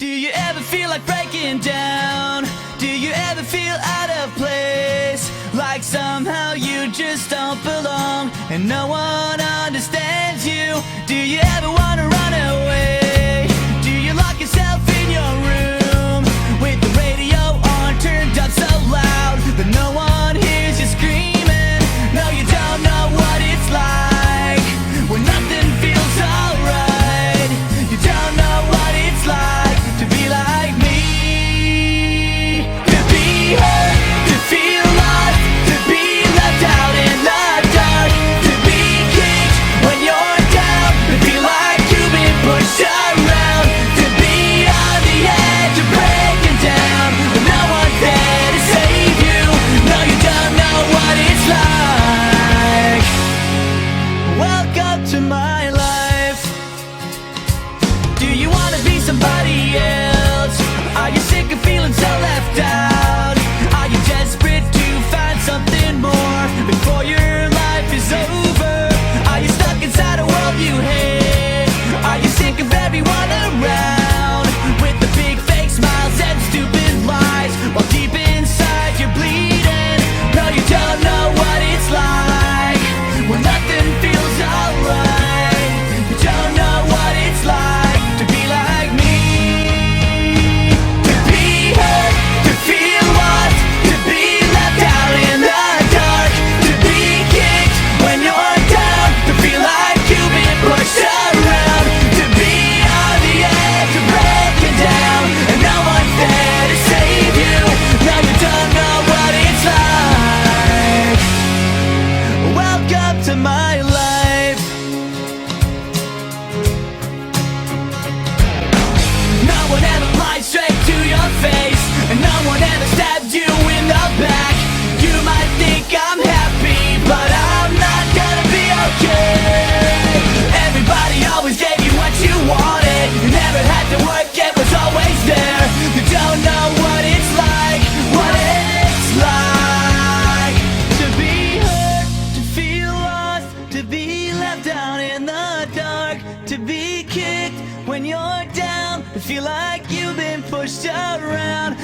Do you ever feel like breaking down? Do you ever feel out of place? Like somehow you just don't belong and no one understands you? Do you ever wanna run away? Do you lock yourself in your room with the radio on turned up so loud that no one hears you screaming? No, you don't know what it's like when nothing feels alright. You don't know what it's like to be like me. To be hurt, to feel lost, to be left out in the dark, to be kicked when you're down, to feel like you've been pushed around, to be on the edge of breaking down, but no one's there to save you. No, you don't know what it's like. Welcome to my life. Do you wanna be somebody else? Are you sick of feeling so left out? Are you desperate to find something more before your life is over? Are you stuck inside a world you hate? Are you sick of everyone around with the big fake smiles and stupid lies while deep inside you're bleeding? No, you don't know what it's like when nothing feels alright. You don't know what it's like to be like me. To be hurt, to feel lost, to be left out in the dark, to be kicked when you're down, to feel like you've been pushed around, to be on the edge of breaking down and no one's there to save you. No, you don't know what it's like. Welcome to my life. No one ever lied straight to your face, and no one ever stabbed you in the back. You might think I'm happy, but I'm not gonna be okay. Everybody always gave you what you wanted. You never had to work, it was always there. You don't know what it's like, what it's like to be hurt, to feel lost, to be left out in the dark, to be kicked when you're down, to feel like you've been pushed around.